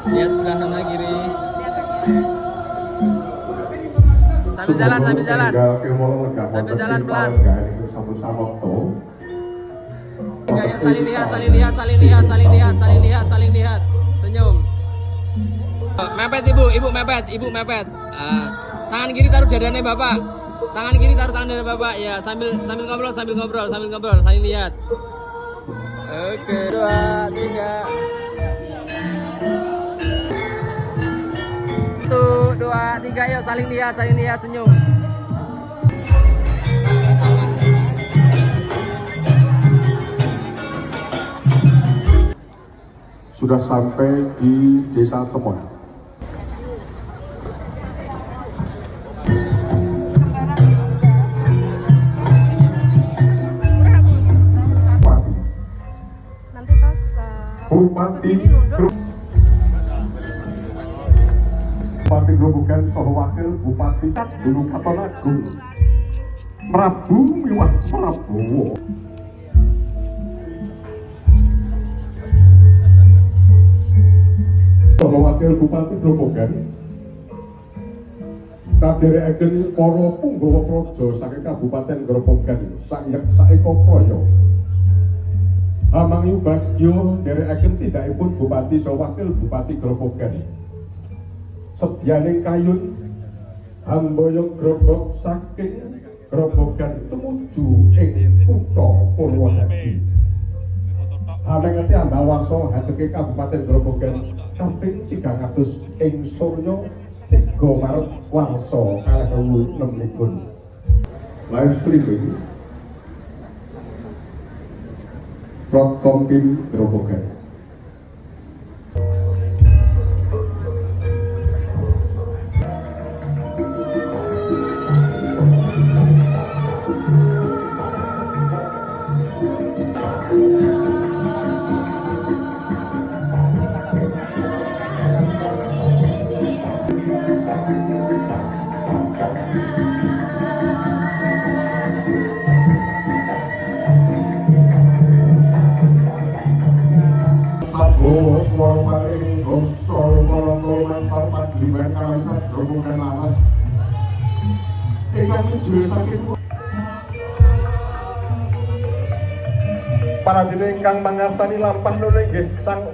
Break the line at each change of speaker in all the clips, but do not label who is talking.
Lihat sebelah sana kiri. Sambil jalan, sambil jalan. Sambil jalan pelan. Enggak ya, saling lihat, saling lihat, saling lihat, saling lihat, saling lihat, saling lihat. Senyum. Mepet ibu mepet, ibu mepet. Tangan kiri taruh dadanya bapak. Tangan kiri taruh tangan dada bapak. Ya, sambil ngobrol, sambil ngobrol, saling lihat. Oke, 2, 3. 1, 2, 3, yuk saling lihat, senyum.
Sudah sampai di Desa Temon.
Nanti tos ke
Bupati Grobogan saha wakil Bupati Gunung Katonagung Prabu Miwah Prabowo. Saha wakil Bupati Grobogan kadherekaken para punggawa praja saking Kabupaten Grobogan saeka praya. Hamangyu bagyo nderekaken tindakipun Bupati saha wakil Bupati Grobogan. Sedyaning kayun Hamboyo Grobok saking Grobogan tumuju ing kutha Purwodadi. Hamengeti ambal warsa hadeke Kabupaten Grobogan kaping 300 ing Surya 3 Maret warsa 2006. Live streaming Protkompim Grobogan. Para dene ingkang mangarsani lampah nuli nggih sang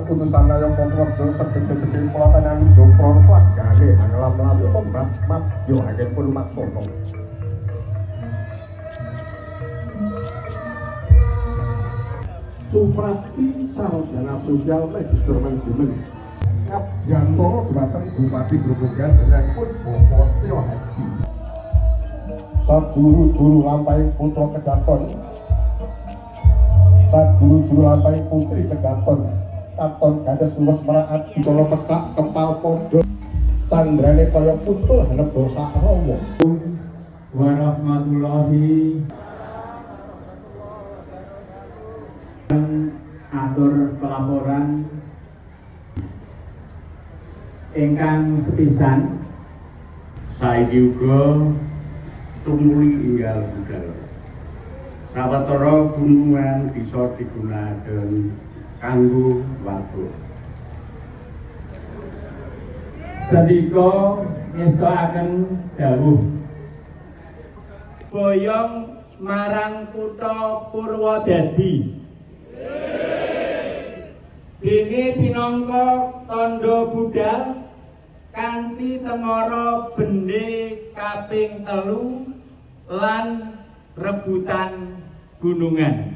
utusan Raya Purworejo sedhedhedhe pelatanan Jopro slagane anglam-lambe pembat madya agenipun maksana. Suprapti Sarjana Sosial Magister Manajemen Kabyantara dhumateng Bupati Grobogan pun Bapak Setyo Hadi. Sajuru-juru lampahing putra kedaton, sajuru-juru lampahing putri kedaton, katon gandes luwes meraat dikala petak kempal padha candrane kaya putul haneba sakrama.
Warahmatullahi atur pelaporan ingkang sepisan
saiki uga tumuli inggal budal sawetara gunungan bisa digunakaken kanggo warga.
Sedika ngestakaken dawuh boyong marang kutha Purwodadi dene pinangka tandha budal kanthi temara bendhe kaping 3 lan rebutan gunungan.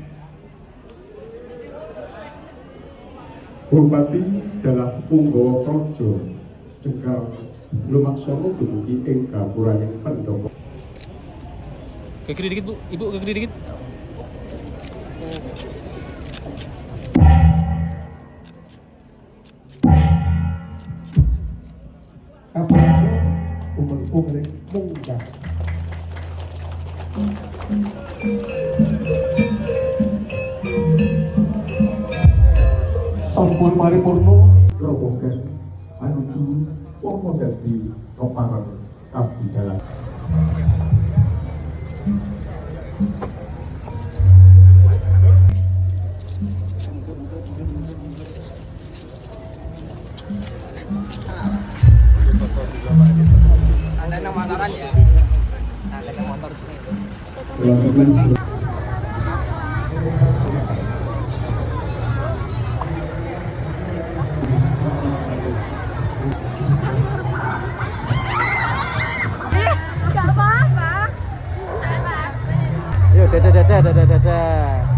Bupati dalah punggawa praja Jegal lumaksana dumugi ing gapuraning Pandhawa.
Ke kiri dikit, Bu. Ibu ke kiri dikit.
Kapurajo umur-umuring munggah. Sampun paripurna Grobogan anuju Purwodadi Kepareng Kabudalan.
Ada yang motoran ya? Ada yang motor sini.
Gak apa-apa.
Yuk, dadah.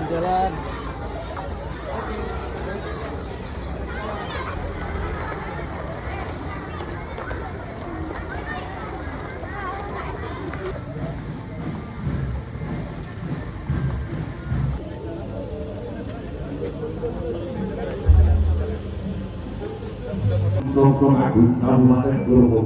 Jalan.
Tolong aku, kamu makan dulu.